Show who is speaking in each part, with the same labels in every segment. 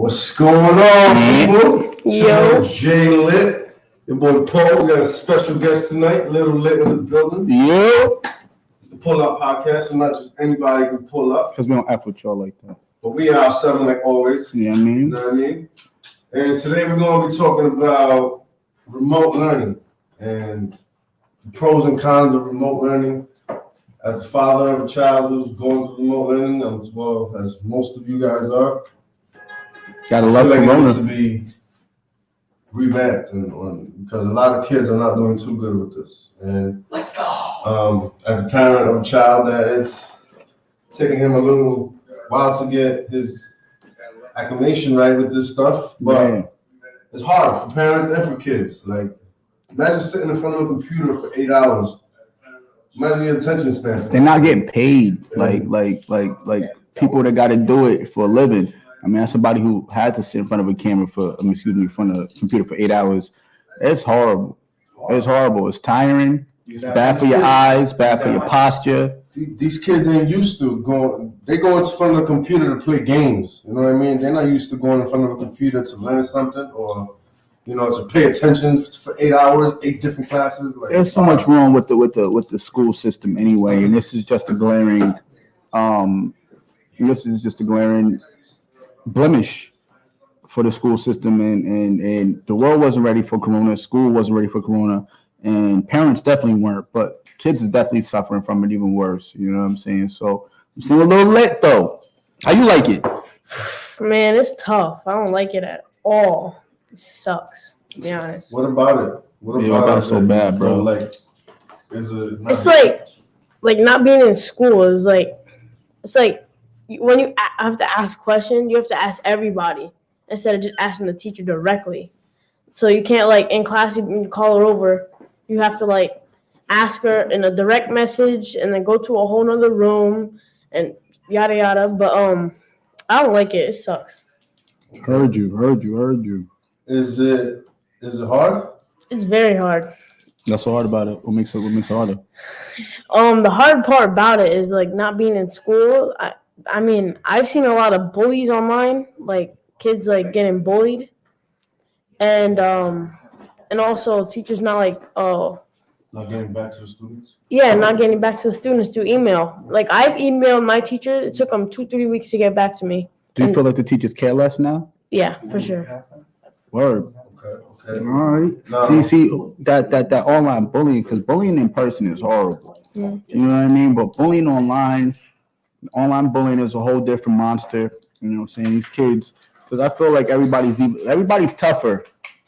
Speaker 1: What's going on, people?
Speaker 2: Yo.
Speaker 1: Jay Lit. Your boy Paul. We got a special guest tonight, Little Lit in the building.
Speaker 3: Yo.
Speaker 1: It's the Pull-Up Podcast, so not just anybody can pull up.
Speaker 3: Because we don't F with y'all like that.
Speaker 1: But we are 7 like always.
Speaker 3: You know what I mean?
Speaker 1: You know what I mean? And today we're going to be talking about remote learning and the pros and cons of remote learning. As a father of a child who's going through remote learning, as well as most of you guys are,
Speaker 3: Gotta
Speaker 1: I
Speaker 3: love
Speaker 1: feel like it needs
Speaker 3: Corona.
Speaker 1: to be revamped, because a lot of kids are not doing too good with this. And
Speaker 2: Let's go.
Speaker 1: As a parent of a child, that it's taking him a little while to get his acclimation right with this stuff, but it's hard for parents and for kids. Like, imagine sitting in front of a computer for 8 hours. Imagine your attention span.
Speaker 3: They're not getting paid like people that got to do it for a living. I mean, as somebody who had to sit in front of a camera in front of a computer for 8 hours, it's horrible. It's horrible. It's tiring. It's bad for your eyes, bad for your posture.
Speaker 1: These kids ain't used to going. They go in front of the computer to play games. You know what I mean? They're not used to going in front of a computer to learn something or, to pay attention for 8 hours, 8 different classes. Like,
Speaker 3: there's so much wrong with the school system anyway, and this is just a glaring blemish for the school system, and the world wasn't ready for Corona, school wasn't ready for Corona, and parents definitely weren't, but kids is definitely suffering from it even worse. You know what I'm saying? So I'm seeing a little lit though. How you like it?
Speaker 2: Man, it's tough. I don't like it at all. It sucks, to be honest.
Speaker 1: What about it? What about it?
Speaker 3: So bad, bro.
Speaker 1: Like, is it?
Speaker 2: It's like not being in school is like, it's like when you have to ask questions, you have to ask everybody instead of just asking the teacher directly. So you can't, like, in class, you call her over, you have to, like, ask her in a direct message and then go to a whole nother room and yada yada. But I don't like it. It sucks.
Speaker 3: Heard you.
Speaker 1: Is it hard?
Speaker 2: It's very hard.
Speaker 3: That's so hard about it. What makes it harder?
Speaker 2: The hard part about it is, like, not being in school. I mean, I've seen a lot of bullies online, like kids like getting bullied, and also teachers not
Speaker 1: getting back to the students.
Speaker 2: Yeah, not getting back to the students through email. Like, I've emailed my teacher. It took them 2-3 weeks to get back to me.
Speaker 3: Do you feel like the teachers care less now?
Speaker 2: Yeah, for sure.
Speaker 3: Word.
Speaker 1: Okay.
Speaker 3: All right.
Speaker 1: No.
Speaker 3: See that online bullying, because bullying in person is horrible.
Speaker 2: Mm-hmm.
Speaker 3: You know what I mean? But bullying online bullying is a whole different monster. You know what I'm saying? These kids, because I feel like everybody's tougher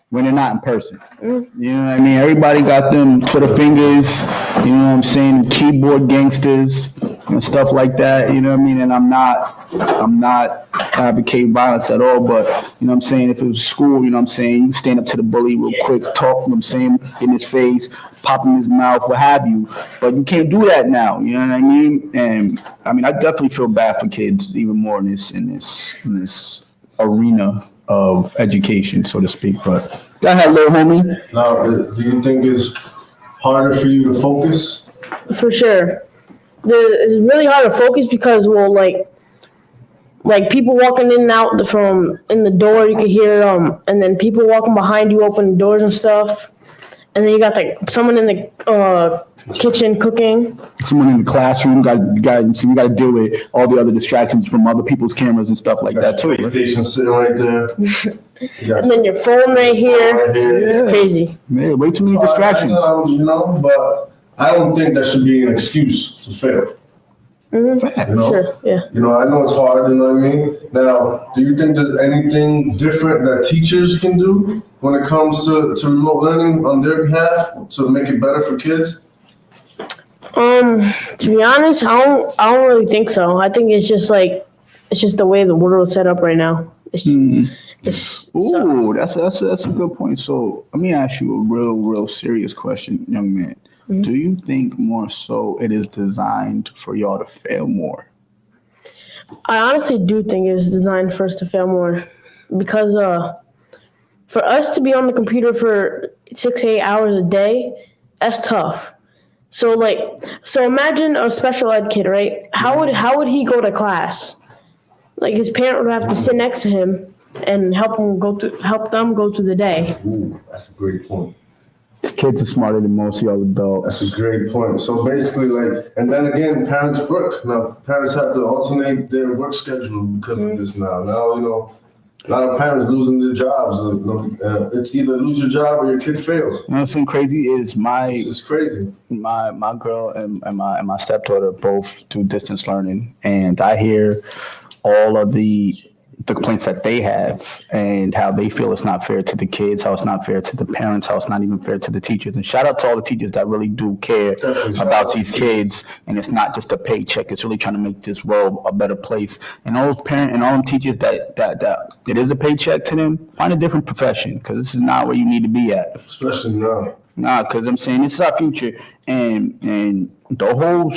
Speaker 3: when they're not in person.
Speaker 2: Mm-hmm.
Speaker 3: You know what I mean? Everybody got them Twitter fingers. You know what I'm saying? Keyboard gangsters and stuff like that. You know what I mean? And I'm not advocating violence at all, but you know what I'm saying, if it was school, you know what I'm saying, you stand up to the bully real quick, talk, you know what I'm saying, in his face, pop in his mouth, what have you. But you can't do that now, you know what I mean? And I mean, I definitely feel bad for kids even more in this arena of education, so to speak. But go ahead, little homie.
Speaker 1: Now, do you think it's harder for you to focus?
Speaker 2: For sure. It's really hard to focus because, well, like people walking in and out from in the door, you can hear and then people walking behind you open the doors and stuff, and then you got like someone in the kitchen cooking.
Speaker 3: Someone in the classroom, we got to deal with all the other distractions from other people's cameras and stuff like that too.
Speaker 1: PlayStation sitting right there.
Speaker 2: And then your phone right here. It's crazy.
Speaker 3: Yeah, way too many distractions.
Speaker 1: But I don't think that should be an excuse to fail.
Speaker 2: Mm-hmm. Sure, yeah.
Speaker 1: I know it's hard, you know what I mean? Now, do you think there's anything different that teachers can do when it comes to remote learning on their behalf to make it better for kids?
Speaker 2: To be honest, I don't really think so. I think it's just the way the world is set up right now.
Speaker 3: Ooh, that's a good point. So let me ask you a real serious question, young man. Mm-hmm. Do you think more so it is designed for y'all to fail more?
Speaker 2: I honestly do think it's designed for us to fail more because for us to be on the computer for 6-8 hours a day, that's tough. So imagine a special ed kid, right? How would he go to class? Like, his parent would have to sit next to him and help them go through the day.
Speaker 1: Ooh, that's a great point.
Speaker 3: Kids are smarter than most of y'all adults.
Speaker 1: That's a great point. So basically, like, and then again, parents work. Now, parents have to alternate their work schedule because of this now. Now, you know, a lot of parents losing their jobs. It's either lose your job or your kid fails.
Speaker 3: You know what's crazy is
Speaker 1: It's crazy.
Speaker 3: my girl and my stepdaughter both do distance learning, and I hear all of the complaints that they have and how they feel it's not fair to the kids, how it's not fair to the parents, how it's not even fair to the teachers. And shout out to all the teachers that really do care about these kids. And it's not just a paycheck. It's really trying to make this world a better place. And all those parents and all them teachers that it is a paycheck to them, find a different profession, because this is not where you need to be at.
Speaker 1: Especially now.
Speaker 3: Nah, because I'm saying this is our future. And the whole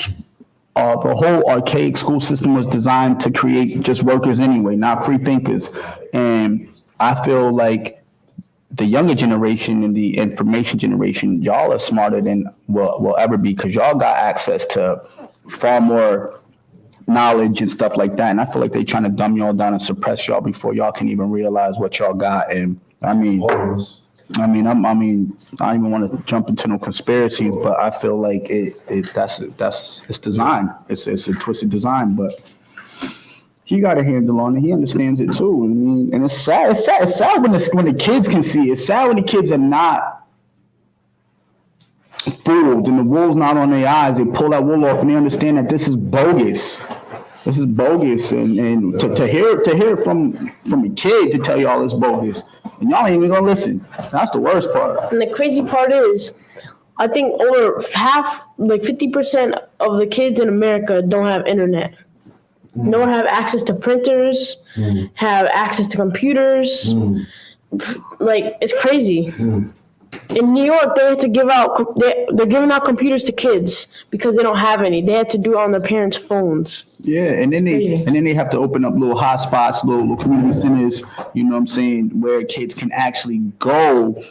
Speaker 3: archaic school system was designed to create just workers anyway, not free thinkers. And I feel like the younger generation and the information generation, y'all are smarter than will ever be, because y'all got access to far more knowledge and stuff like that. And I feel like they're trying to dumb y'all down and suppress y'all before y'all can even realize what y'all got. And I mean, I don't even want to jump into no conspiracies, but I feel like it's design. It's a twisted design, but he got a handle on it. He understands it too. I mean, and it's sad. It's sad when the kids can see. It's sad when the kids are not fooled and the wool's not on their eyes. They pull that wool off and they understand that this is bogus. This is bogus, and to hear it from a kid to tell y'all it's bogus, and y'all ain't even gonna listen. That's the worst part.
Speaker 2: And the crazy part is, I think over half, like 50% of the kids in America don't have internet. Don't have access to printers, have access to computers. Like, it's crazy. In New York, they had to give out. They're giving out computers to kids because they don't have any. They had to do it on their parents' phones.
Speaker 3: Yeah, and then they have to open up little hotspots, little community centers. You know what I'm saying, where kids can actually go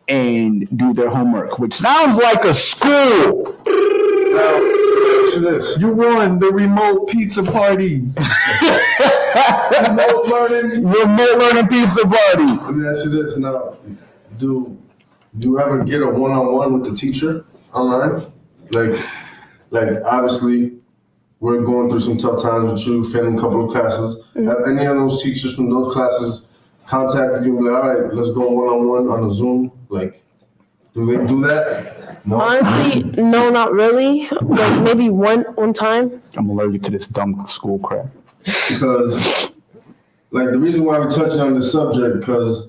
Speaker 3: and do their homework, which sounds like a school.
Speaker 1: Now, this.
Speaker 4: You won the remote pizza party.
Speaker 1: Remote learning
Speaker 3: pizza party.
Speaker 1: Let me ask you this now. Do you ever get a one-on-one with the teacher online? Like obviously, we're going through some tough times with you, failing a couple of classes. Have any of those teachers from those classes contacted you and be like, all right, let's go one-on-one on a Zoom? Like, do they do that? No?
Speaker 2: Honestly, no, not really. Like, maybe one time.
Speaker 3: I'm allergic to this dumb school crap.
Speaker 1: Because, like, the reason why we're touching on this subject, because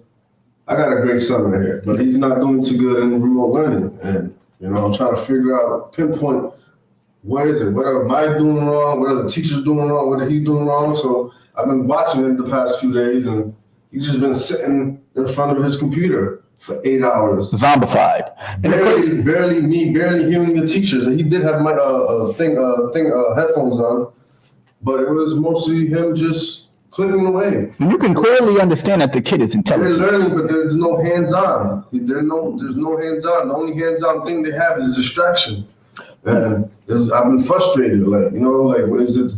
Speaker 1: I got a great son right here, but he's not doing too good in remote learning. And, you know, I'm trying to figure out, pinpoint, what is it? What am I doing wrong? What are the teachers doing wrong? What are he doing wrong? So I've been watching him the past few days, and he's just been sitting in front of his computer for 8 hours.
Speaker 3: Zombified.
Speaker 1: Barely hearing the teachers. And he did have my headphones on, but it was mostly him just clicking away.
Speaker 3: And you can clearly understand that the kid is intelligent.
Speaker 1: They're learning, but there's no hands-on. There's no hands-on. The only hands-on thing they have is distraction. And I've been frustrated. Like, you know, like, is it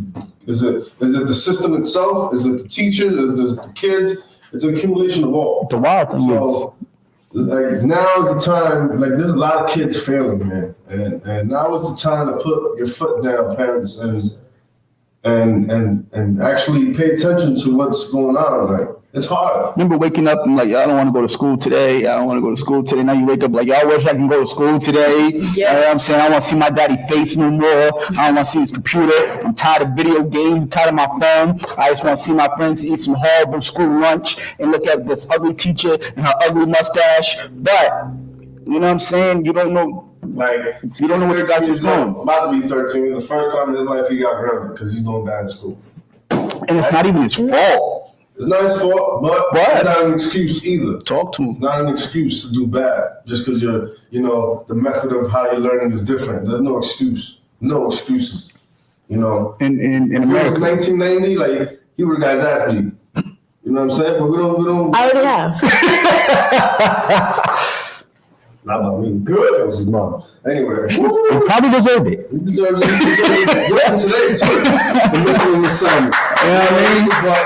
Speaker 1: the system itself? Is it the teachers? Is it the kids? It's an accumulation of all.
Speaker 3: The wild thing is,
Speaker 1: like, now is the time. Like, there's a lot of kids failing, man, and now is the time to put your foot down, parents, and actually pay attention to what's going on. Like, it's hard.
Speaker 3: Remember waking up and like, I don't want to go to school today. I don't want to go to school today. Now you wake up like, I wish I can go to school today.
Speaker 2: Yes.
Speaker 3: You know what I'm saying? I don't want to see my daddy face no more. I don't want to see his computer. I'm tired of video games. I'm tired of my phone. I just want to see my friends eat some horrible school lunch and look at this ugly teacher and her ugly mustache. But, you know what I'm saying? You don't know.
Speaker 1: Like,
Speaker 3: You don't know what your guys is doing.
Speaker 1: About to be 13. The first time in his life he got grounded because he's doing bad in school.
Speaker 3: And it's not even his fault.
Speaker 1: It's not his fault, but it's not an excuse either.
Speaker 3: Talk to him.
Speaker 1: It's not an excuse to do bad just because the method of how you're learning is different. There's no excuse. No excuses. You know.
Speaker 3: In
Speaker 1: if
Speaker 3: America.
Speaker 1: it was 1990, like, he would have got his ass beat. You know what I'm saying? But we don't.
Speaker 2: I already have.
Speaker 1: Not about me. Good. That was his mom. Anyway.
Speaker 3: He probably deserved it.
Speaker 1: He deserves it. Today too. For missing in the sun. You know what I mean? But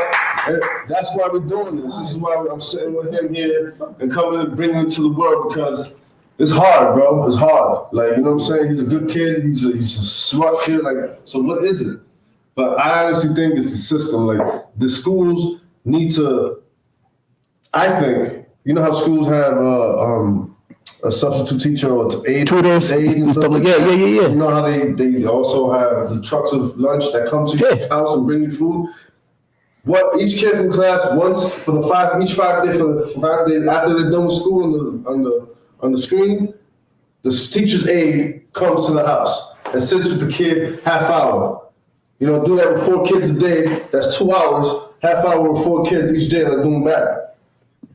Speaker 1: And that's why we're doing this. This is why I'm sitting with him here and coming and bringing it to the world, because it's hard, bro. It's hard. Like, you know what I'm saying? He's a good kid. He's a smart kid. Like, so what is it? But I honestly think it's the system. Like, the schools need to, I think, you know how schools have a substitute teacher or
Speaker 3: tutors and stuff like that. Yeah.
Speaker 1: You know how they also have the trucks of lunch that come to your house and bring you food? What each kid from class once for the 5 days after they're done with school on the screen, the teacher's aide comes to the house and sits with the kid half hour. You know, do that with 4 kids a day. That's 2 hours, half hour with 4 kids each day, and I do them back.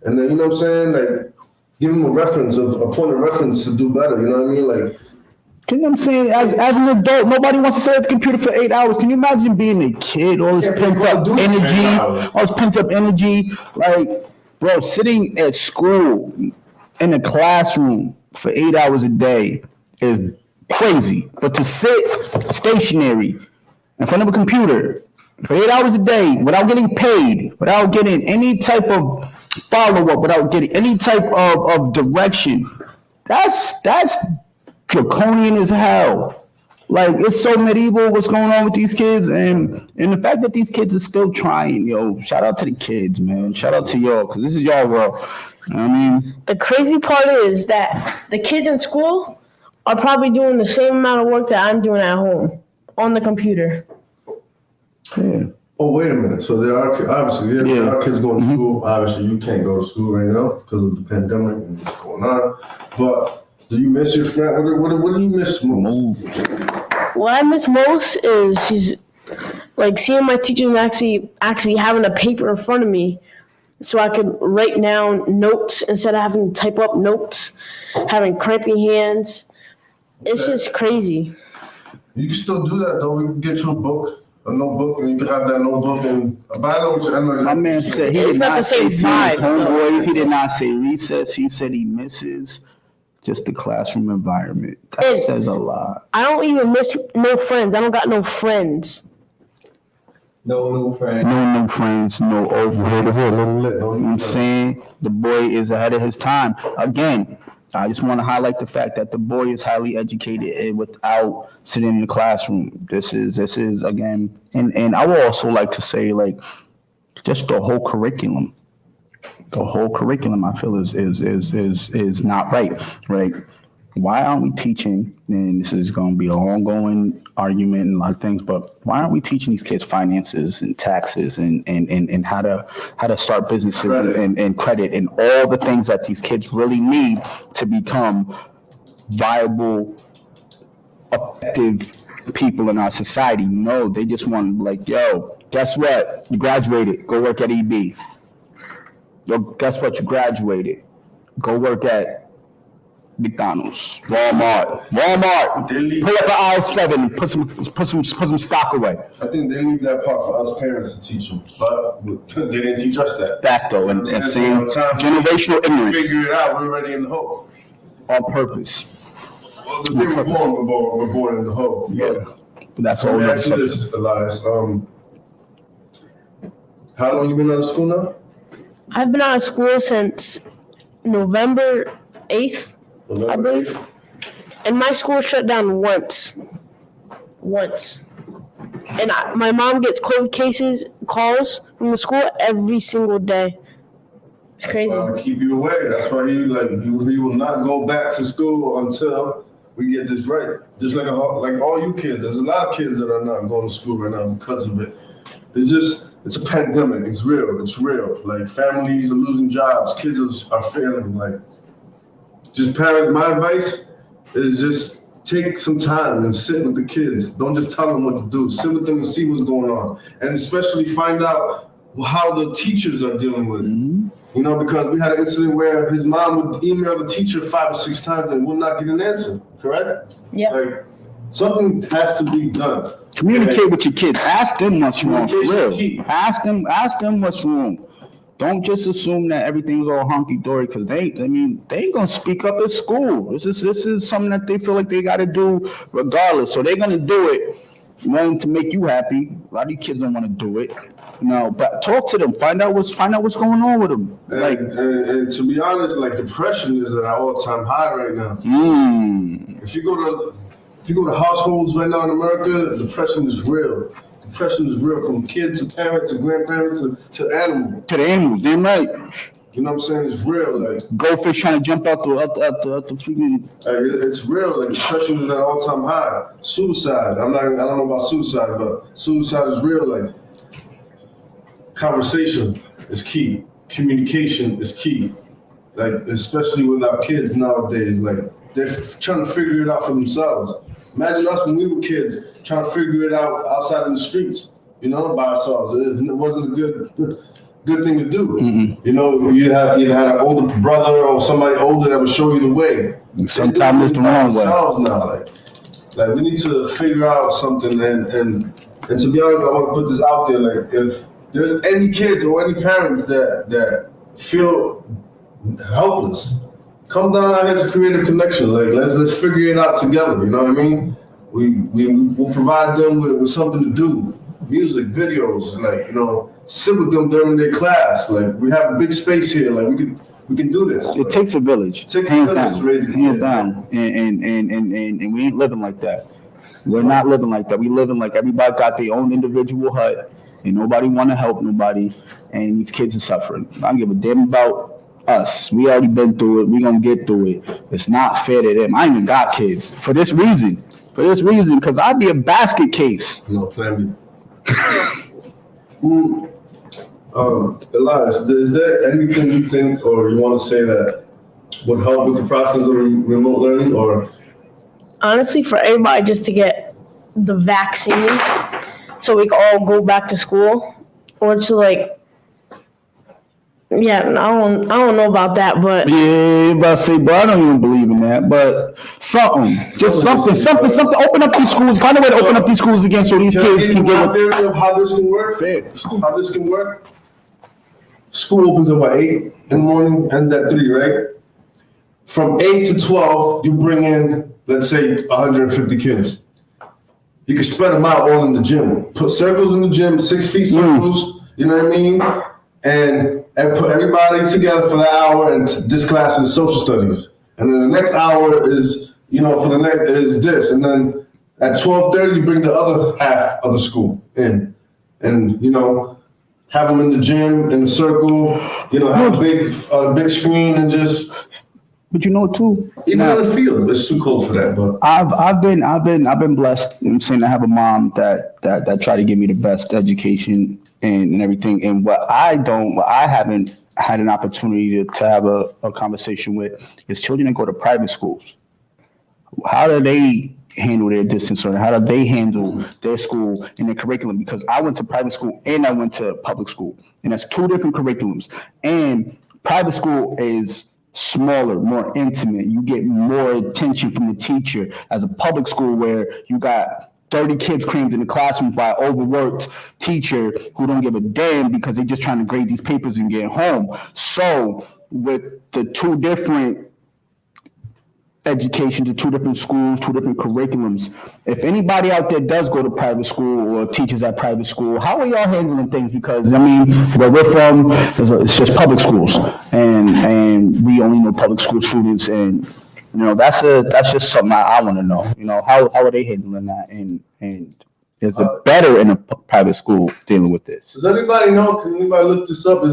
Speaker 1: And then, you know what I'm saying? Like, give them a point of reference to do better. You know what I mean? Like,
Speaker 3: you know what I'm saying? As an adult, nobody wants to sit at the computer for 8 hours. Can you imagine being a kid? All this pent up energy. Like, bro, sitting at school in a classroom for 8 hours a day is crazy. But to sit stationary in front of a computer for 8 hours a day without getting paid, without getting any type of follow-up, without getting any type of direction, that's draconian as hell. Like, it's so medieval what's going on with these kids, and the fact that these kids are still trying, yo, shout out to the kids, man. Shout out to y'all, because this is y'all world. You know what I mean?
Speaker 2: The crazy part is that the kids in school are probably doing the same amount of work that I'm doing at home on the computer.
Speaker 3: Yeah.
Speaker 1: oh, wait a minute. So there are there are kids going to school. Obviously, you can't go to school right now because of the pandemic and what's going on. But do you miss your friend? What do you miss most?
Speaker 2: What I miss most is she's like seeing my teachers actually having a paper in front of me so I could write down notes instead of having to type up notes, having crampy hands. It's just crazy.
Speaker 1: You can still do that though. We can get you a notebook, and you can have that notebook. And but I know what you're.
Speaker 3: My man said he did not say see his homeboys. He did not say recess. He said he misses just the classroom environment. That says a lot.
Speaker 2: I don't even miss no friends. I don't got no friends.
Speaker 4: No new friends.
Speaker 3: No new friends. No old friends. You know what I'm saying? The boy is ahead of his time. Again, I just want to highlight the fact that the boy is highly educated and without sitting in the classroom. This is again, and I would also like to say, like, just the whole curriculum. The whole curriculum, I feel, is not right. Why aren't we teaching? And this is going to be an ongoing argument and a lot of things, but why aren't we teaching these kids finances and taxes and how to start businesses and credit and all the things that these kids really need to become viable, effective people in our society? No, they just want to be like, yo, guess what? You graduated. Go work at EB. Yo, guess what? You graduated. Go work at McDonald's, Walmart. Pull up an aisle 7, put some stock away.
Speaker 1: I think they leave that part for us parents to teach them, but they didn't teach us that.
Speaker 3: That though, and seeing generational ignorance.
Speaker 1: Figure it out. We're already in the hole.
Speaker 3: On purpose.
Speaker 1: Well, the day we're born in the hole.
Speaker 3: Yeah, but that's all.
Speaker 1: Let me ask you this, Elias. How long you been out of school now?
Speaker 2: I've been out of school since November 8th. I believe. And my school shut down once. And my mom gets COVID calls from the school every single day. It's crazy.
Speaker 1: That's why we keep you away. That's why he will not go back to school until we get this right. Just like all you kids. There's a lot of kids that are not going to school right now because of it. It's a pandemic. It's real. Like, families are losing jobs. Kids are failing. Like, just parents, my advice is just take some time and sit with the kids. Don't just tell them what to do. Sit with them and see what's going on. And especially find out how the teachers are dealing with it. Mm-hmm. You know, because we had an incident where his mom would email the teacher 5 or 6 times and would not get an answer, correct?
Speaker 2: Yeah.
Speaker 1: Like, something has to be done.
Speaker 3: Communicate with your kids. Ask them what's wrong, for real. Ask them what's wrong. Don't just assume that everything's all hunky-dory, because they ain't gonna speak up at school. This is something that they feel like they gotta do regardless. So they're gonna do it wanting to make you happy. A lot of these kids don't want to do it. But talk to them. Find out what's going on with them.
Speaker 1: And to be honest, like depression is at an all-time high right now. If you go to households right now in America, depression is real. Depression is real, from kid to parent to grandparents to animal.
Speaker 3: To the animals, damn right.
Speaker 1: You know what I'm saying? It's real. Like
Speaker 3: goldfish trying to jump out the freaking.
Speaker 1: It's real. Like depression is at an all-time high. Suicide. I don't know about suicide, but suicide is real. Like conversation is key. Communication is key. Like especially with our kids nowadays. Like they're trying to figure it out for themselves. Imagine us when we were kids trying to figure it out outside in the streets. By ourselves. It wasn't a good thing to do. Mm-hmm. You either had an older brother or somebody older that would show you the way.
Speaker 3: Sometimes it's the wrong way.
Speaker 1: Now, like we need to figure out something. And to be honest, I want to put this out there. Like if there's any kids or any parents that feel helpless, come down out here to Creative Connection. Like let's figure it out together. You know what I mean? We'll provide them with something to do. Music, videos, sit with them during their class. Like we have a big space here. Like we can do this.
Speaker 3: It takes a village.
Speaker 1: It takes a village to raise
Speaker 3: hands down. And we ain't living like that. We're not living like that. We living like everybody got their own individual hut, and nobody want to help nobody. And these kids are suffering. I don't give a damn about us. We already been through it. We gonna get through it. It's not fair to them. I ain't even got kids for this reason. Because I'd be a basket case.
Speaker 1: No, plan B. Elias, is there anything you think or you want to say that would help with the process of remote learning? Or
Speaker 2: honestly, for everybody just to get the vaccine so we can all go back to school, or to I don't know about that, but
Speaker 3: yeah, but say, bro, I don't even believe in that. But something. Open up these schools. Find a way to open up these schools again so these kids can get
Speaker 1: a theory of how this can work. School opens up at 8 in the morning, ends at 3, right? From 8 to 12, you bring in, let's say, 150 kids. You can spread them out all in the gym. Put circles in the gym, 6 feet circles. You know what I mean? And put everybody together for the hour, and this class is social studies. And then the next hour is, for the next is this. And then at 12:30, you bring the other half of the school in. And, have them in the gym, in a circle, have a big screen and just.
Speaker 3: But too.
Speaker 1: Even in the field, it's too cold for that. But
Speaker 3: I've been blessed. I'm saying I have a mom that tried to give me the best education and everything. And what I haven't had an opportunity to have a conversation with is children that go to private schools. How do they handle their distance learning? How do they handle their school and their curriculum? Because I went to private school and I went to public school, and that's 2 different curriculums. And private school is smaller, more intimate. You get more attention from the teacher as a public school where you got 30 kids crammed in the classroom by an overworked teacher who don't give a damn because they're just trying to grade these papers and get home. So with the 2 different education, to 2 different schools, 2 different curriculums, if anybody out there does go to private school or teaches at private school, how are y'all handling things? Because where we're from, it's just public schools, and we only know public school students, and that's just something I want to know. How are they handling that, and is it better in a private school dealing with this?
Speaker 1: Does anybody know? Can anybody look this up?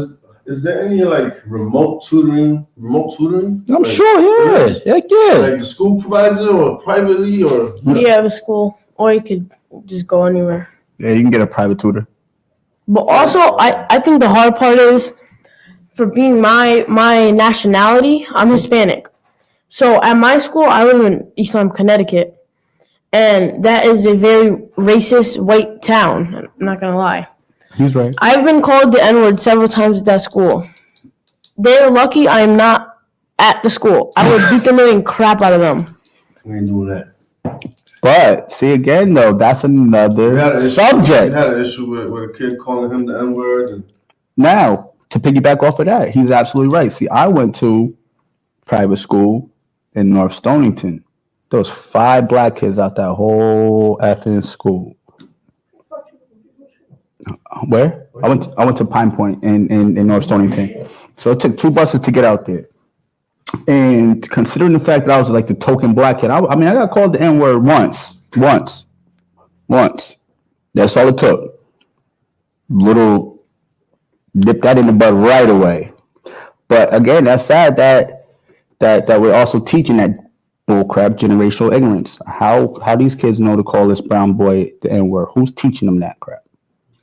Speaker 1: Is there any remote tutoring?
Speaker 3: I'm sure, yeah. Heck yeah.
Speaker 1: Like the school provides it, or privately, or
Speaker 2: you have a school, or you could just go anywhere.
Speaker 3: Yeah, you can get a private tutor.
Speaker 2: But also, I think the hard part is, for being my nationality, I'm Hispanic. So at my school, I live in East Lyme, Connecticut, and that is a very racist white town. I'm not gonna lie.
Speaker 3: He's right.
Speaker 2: I've been called the N-word several times at that school. They're lucky I'm not at the school. I would beat the living crap out of them.
Speaker 1: We ain't doing that.
Speaker 3: But see, again though, that's another subject.
Speaker 1: We had an issue with a kid calling him the N-word.
Speaker 3: Now, to piggyback off of that, he's absolutely right. See, I went to private school in North Stonington. There was 5 black kids out that whole effing school. Where? I went to Pine Point in North Stonington. So it took 2 buses to get out there. And considering the fact that I was like the token black kid, I got called the N-word once. That's all it took. Little dip that in the bud right away. But again, that's sad that we're also teaching that bullcrap generational ignorance. How these kids know to call this brown boy the N-word? Who's teaching them that crap?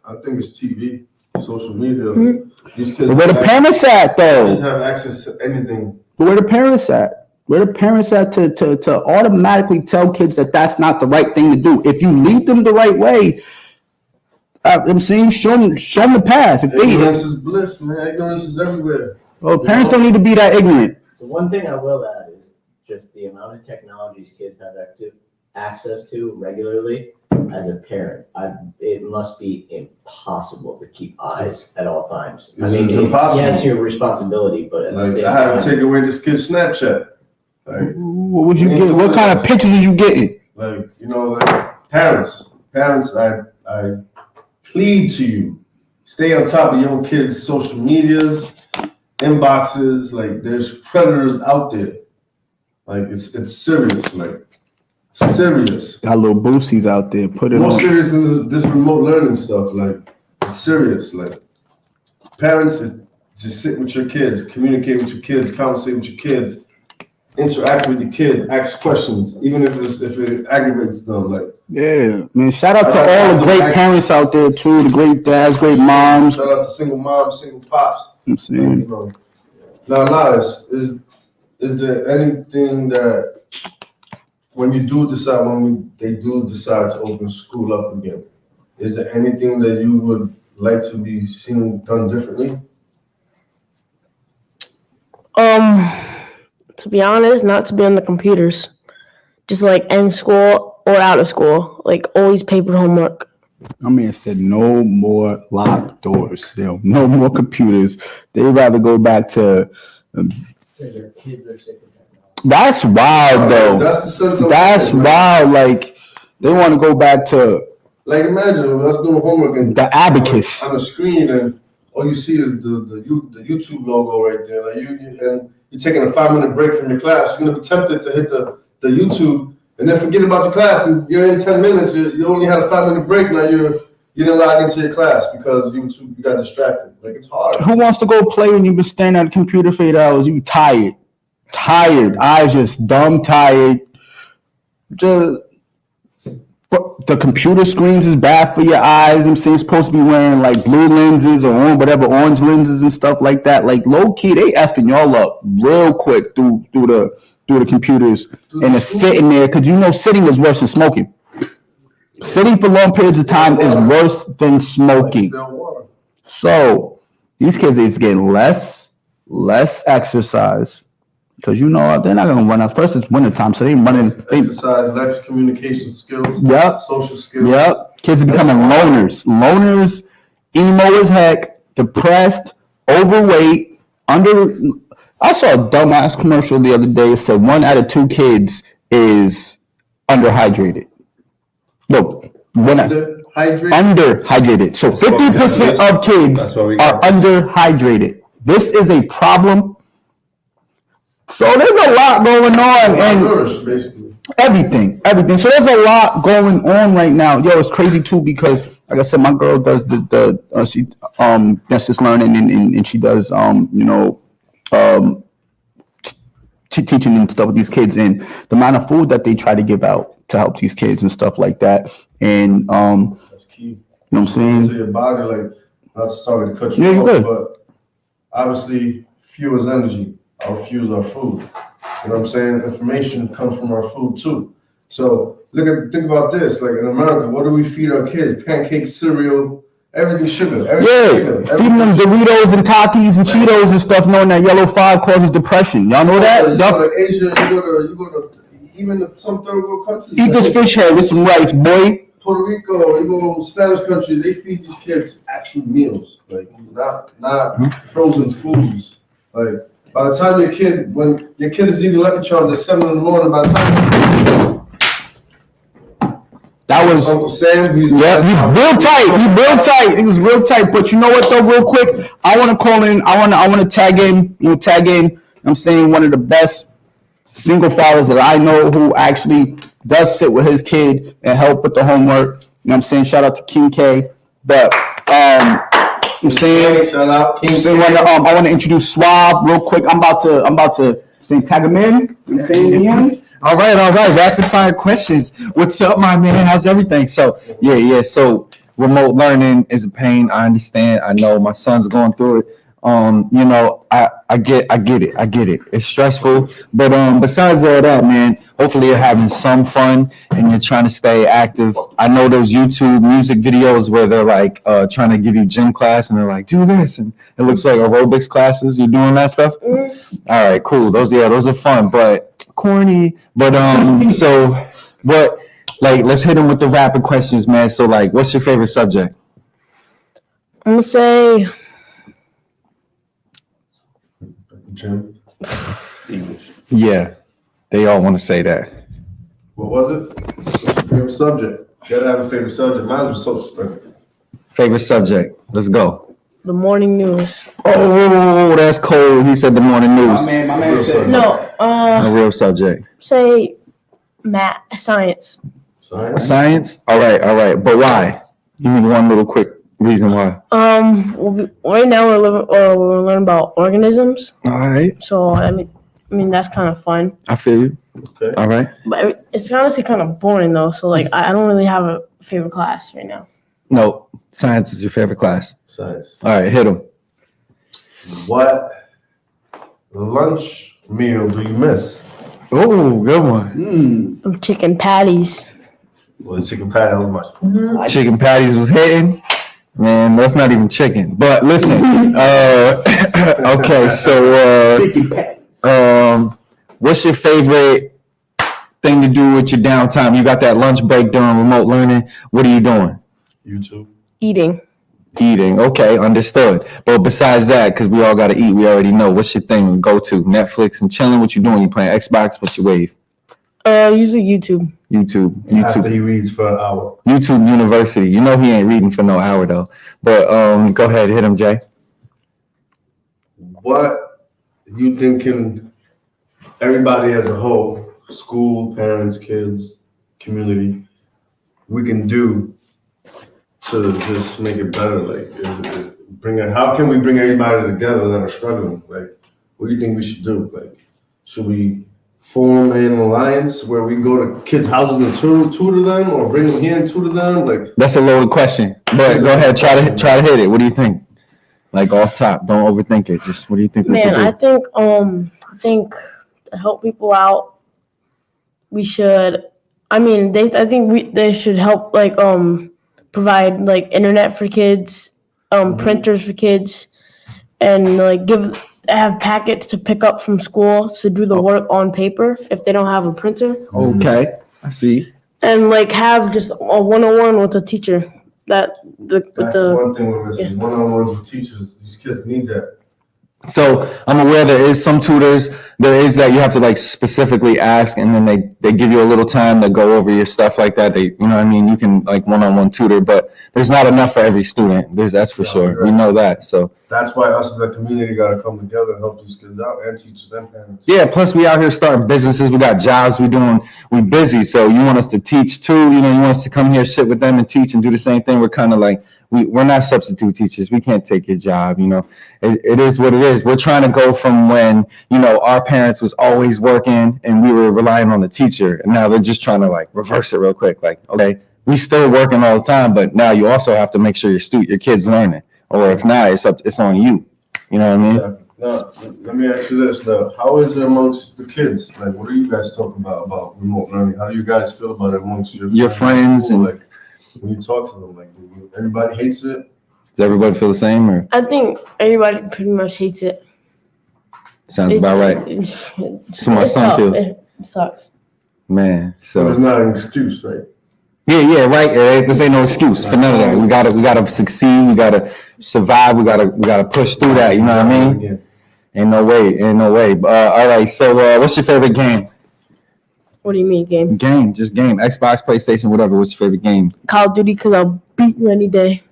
Speaker 1: I think it's TV, social media. Mm-hmm. These kids.
Speaker 3: But where the parents at though?
Speaker 1: Kids have access to anything.
Speaker 3: But where the parents at? Where the parents at to automatically tell kids that that's not the right thing to do? If you lead them the right way, I'm saying show them the path.
Speaker 1: Ignorance is bliss, man. Ignorance is everywhere.
Speaker 3: Well, parents don't need to be that ignorant.
Speaker 5: The one thing I will add is just the amount of technologies kids have access to regularly. As a parent, it must be impossible to keep eyes at all times.
Speaker 1: It's impossible.
Speaker 5: Yes, your responsibility, but at the same
Speaker 1: I had
Speaker 5: time,
Speaker 1: to take away this kid's Snapchat. Like,
Speaker 3: what would you get? What kind of pictures are you getting?
Speaker 1: Like, parents, I plead to you, stay on top of your kids' social medias, inboxes. Like, there's predators out there. Like, it's serious. Like, serious.
Speaker 3: Got little boosies out there. Put it
Speaker 1: more
Speaker 3: on.
Speaker 1: Serious than this remote learning stuff. Like, it's serious. Like, parents, just sit with your kids, communicate with your kids, conversate with your kids, interact with your kids, ask questions, even if it aggravates them. Like,
Speaker 3: yeah, man. Shout out to all the great parents out there too. The great dads, great moms.
Speaker 1: Shout out to single moms, single pops.
Speaker 3: I'm saying.
Speaker 1: Now, is there anything that when they do decide to open school up again, is there anything that you would like to be seen done differently?
Speaker 2: To be honest, not to be on the computers. Just like in school or out of school. Like always paper homework.
Speaker 3: My man said no more locked doors. No more computers. They'd rather go back to.
Speaker 5: their kids are sick of technology.
Speaker 3: That's wild, though.
Speaker 1: That's the sense of
Speaker 3: That's wild. Like they want to go back to.
Speaker 1: Like imagine us doing homework and
Speaker 3: the abacus
Speaker 1: on the screen, and all you see is the YouTube logo right there. Like and you're taking a 5-minute break from your class. You're gonna be tempted to hit the YouTube and then forget about your class. And you're in 10 minutes. You only had a 5-minute break. Now you didn't log into your class because you got distracted. Like it's hard.
Speaker 3: Who wants to go play when you've been standing at the computer for 8 hours? You tired, eyes just dumb tired. But the computer screens is bad for your eyes. I'm saying supposed to be wearing like blue lenses or orange lenses and stuff like that. Like low key, they effing y'all up real quick through the computers and it's sitting there because sitting is worse than smoking. Sitting for long periods of time is worse than smoking. So these kids is getting less exercise. Because they're not gonna run out. First, it's wintertime, so they running.
Speaker 1: Exercise, less communication skills.
Speaker 3: Yep.
Speaker 1: Social skills.
Speaker 3: Yep. Kids are becoming loners, emo as heck, depressed, overweight, under. I saw a dumbass commercial the other day. It said 1 out of 2 kids is underhydrated. Look, underhydrated. So 50% of kids are underhydrated. This is a problem. So there's a lot going on and everything. So there's a lot going on right now. Yo, it's crazy too because, like I said, my girl does she distance learning and she does teaching and stuff with these kids and the amount of food that they try to give out to help these kids and stuff like that. And
Speaker 1: that's key.
Speaker 3: You know what I'm saying?
Speaker 1: To your body, like not sorry to cut you off, but obviously fuel is energy. Our fuel is our food. You know what I'm saying? Information comes from our food too. So think about this. Like in America, what do we feed our kids? Pancakes, cereal, everything sugar.
Speaker 3: Feeding them Doritos and Takis and Cheetos and stuff, knowing that yellow 5 causes depression. Y'all know that?
Speaker 1: You go to Asia, you go to even some third world countries.
Speaker 3: Eat this fish head with some rice, boy.
Speaker 1: Puerto Rico, you go to Spanish country, they feed these kids actual meals, like not frozen foods. Like by the time when your kid is eating Lucky Charms at 7 a.m, by the time
Speaker 3: that was.
Speaker 1: Uncle Sam, he's
Speaker 3: Yep, he real tight. He real tight. He was real tight. But you know what though, real quick, I want to call in. I want to tag in. I'm saying one of the best single fathers that I know who actually does sit with his kid and help with the homework. You know what I'm saying? Shout out to King K. But I'm saying,
Speaker 1: shout out King K.
Speaker 3: I want to introduce Swab real quick. I'm about to say tag him in. You know what I'm saying?
Speaker 6: All right. Rapid fire questions. What's up, my man? How's everything? So, yeah. So, remote learning is a pain. I understand. I know my son's going through it. I get it. It's stressful, but besides all that, man, hopefully you're having some fun and you're trying to stay active. I know those YouTube music videos where they're like trying to give you gym class and they're like, do this, and it looks like aerobics classes. You doing that stuff? All right, cool. Those are fun, but corny. But so what? Like, let's hit them with the rapid questions, man. So, like, what's your favorite subject?
Speaker 2: I'm gonna say
Speaker 1: Jim.
Speaker 3: English. Yeah, they all want to say that.
Speaker 1: What was it? What's your favorite subject? You gotta have a favorite subject. Mine was social studies.
Speaker 3: Favorite subject? Let's go.
Speaker 2: the morning news.
Speaker 3: Oh, that's cold. He said the morning news.
Speaker 1: My man said
Speaker 2: No,
Speaker 3: A real subject.
Speaker 2: say math, science.
Speaker 3: Science? All right. But why? Give me one little quick reason why.
Speaker 2: Right now we're learning about organisms.
Speaker 3: All right.
Speaker 2: So I mean that's kind of fun.
Speaker 3: I feel you.
Speaker 1: Okay.
Speaker 3: All right.
Speaker 2: But it's honestly kind of boring though. So like I don't really have a favorite class right now.
Speaker 3: No, science is your favorite class.
Speaker 1: Science.
Speaker 3: All right, hit him.
Speaker 1: What lunch meal do you miss?
Speaker 3: Oh, good one.
Speaker 2: Chicken patties.
Speaker 1: Well, the chicken patty, that was my
Speaker 3: Chicken patties was hitting. Man, that's not even chicken. But listen, okay, so what's your favorite thing to do with your downtime? You got that lunch break during remote learning. What are you doing?
Speaker 1: YouTube.
Speaker 2: Eating.
Speaker 3: Eating. Okay, understood. But besides that, because we all got to eat, we already know. What's your thing? Go to Netflix and chilling. What you doing? You playing Xbox? What's your wave?
Speaker 2: Usually YouTube.
Speaker 1: After he reads for an hour.
Speaker 3: YouTube University. You know he ain't reading for no hour though. But go ahead, hit him, Jay.
Speaker 1: What you think can everybody as a whole, school, parents, kids, community, we can do to just make it better? Like, how can we bring everybody together that are struggling? Like, what do you think we should do? Like, should we form an alliance where we go to kids' houses and tutor them, or bring them here and tutor them? Like,
Speaker 3: That's a loaded question. But go ahead, try to hit it. What do you think? Like off top, don't overthink it. Just what do you think?
Speaker 2: Man, I think to help people out, we should. I mean, they should help provide like internet for kids, printers for kids, and like have packets to pick up from school to do the work on paper if they don't have a printer.
Speaker 3: Okay, I see.
Speaker 2: And like have just a one-on-one with a teacher.
Speaker 1: that's one thing we're missing. One-on-ones with teachers. These kids need that.
Speaker 3: So I'm aware there is some tutors. There is that you have to like specifically ask, and then they give you a little time to go over your stuff like that. You know what I mean? You can like one-on-one tutor, but there's not enough for every student. That's for sure.
Speaker 1: Right.
Speaker 3: We know that. So
Speaker 1: That's why us as a community got to come together and help these kids out, and teachers and parents.
Speaker 3: yeah. Plus we out here starting businesses. We got jobs. We busy. So you want us to teach too? You want us to come here, sit with them, and teach and do the same thing. We're kind of like. We're not substitute teachers. We can't take your job. It is what it is. We're trying to go from when, our parents was always working and we were relying on the teacher. And now they're just trying to like reverse it real quick. Like, okay, we still working all the time, but now you also have to make sure your kid's learning. Or if not, it's on you. You know what I mean?
Speaker 1: Yeah. Now, let me ask you this though. How is it amongst the kids? Like, what are you guys talking about remote learning? How do you guys feel about it amongst your
Speaker 3: friends
Speaker 1: and
Speaker 3: and
Speaker 1: when you talk to them? Like, everybody hates it?
Speaker 3: Does everybody feel the same or
Speaker 2: I think everybody pretty much hates it.
Speaker 3: sounds about right? So my son feels.
Speaker 2: It sucks.
Speaker 3: Man,
Speaker 1: So
Speaker 3: so
Speaker 1: it's not an excuse, right?
Speaker 3: yeah, right. This ain't no excuse for none of that. We gotta succeed. We gotta survive. We gotta push through that. You know what I mean?
Speaker 1: Again.
Speaker 3: Ain't no way. All right. So, what's your favorite game?
Speaker 2: What do you mean game?
Speaker 6: Game, just game. Xbox, PlayStation, whatever. What's your favorite game?
Speaker 2: Call of Duty, because I'll beat you any day.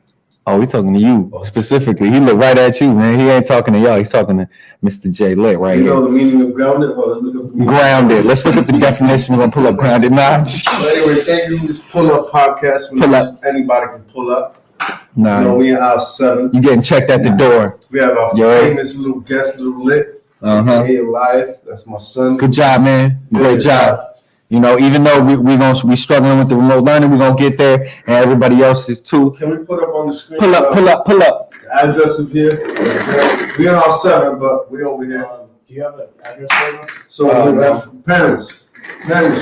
Speaker 6: Oh, we talking to you specifically. He looked right at you, man. He ain't talking to y'all. He's talking to Mr. Jay Lit right
Speaker 1: You
Speaker 6: here.
Speaker 1: know the meaning of grounded? Well, let's look up the meaning.
Speaker 6: Grounded. Let's look at the definition. We're gonna pull up grounded. Nah, I'm just
Speaker 1: But anyway, thank you. This pull-up podcast.
Speaker 6: Pull up.
Speaker 1: Just anybody can pull up.
Speaker 6: nah.
Speaker 1: You know, we in aisle 7.
Speaker 6: You getting checked at the door.
Speaker 1: We have our
Speaker 6: Yo.
Speaker 1: famous little guest, Little Lit.
Speaker 6: Uh-huh.
Speaker 1: Hey, Elias. That's my son.
Speaker 6: Good job, man. Great job. You know, even though we struggling with the remote learning, we're gonna get there, and everybody else is too.
Speaker 1: Can we put up on the screen?
Speaker 6: Pull up.
Speaker 1: The address of here. We in aisle 7, but we over here.
Speaker 5: Do you have an address for them?
Speaker 1: So we have parents,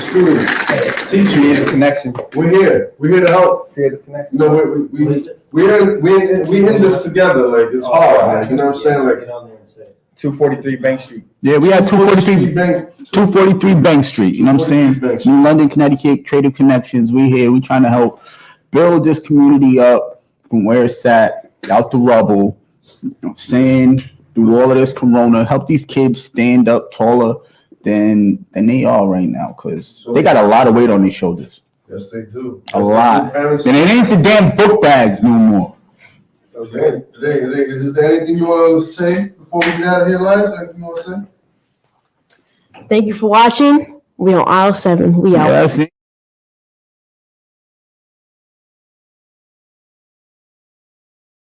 Speaker 1: students, teachers.
Speaker 6: connection.
Speaker 1: We're here. We're here to help.
Speaker 6: Create a connection.
Speaker 1: You know, we in this together. Like it's hard. Like, you know what I'm saying? Like
Speaker 5: Get on there and say it.
Speaker 6: 243 Bank Street.
Speaker 3: Yeah, we had 243
Speaker 1: Bank.
Speaker 3: 243 Bank Street. You know what I'm saying?
Speaker 1: 243 Bank Street.
Speaker 3: New London, Connecticut, Creative Connections. We here. We trying to help build this community up from where it's at, out the rubble. You know what I'm saying? Through all of this corona, help these kids stand up taller than they are right now, because they got a lot of weight on their shoulders.
Speaker 1: Yes, they do.
Speaker 3: A lot.
Speaker 1: Parents,
Speaker 3: And it ain't the damn book bags no more.
Speaker 1: is there anything you want to say before we get out of here, Elias? Anything you want to say?
Speaker 2: Thank you for watching. We on aisle 7. We out.
Speaker 3: Yeah, that's it.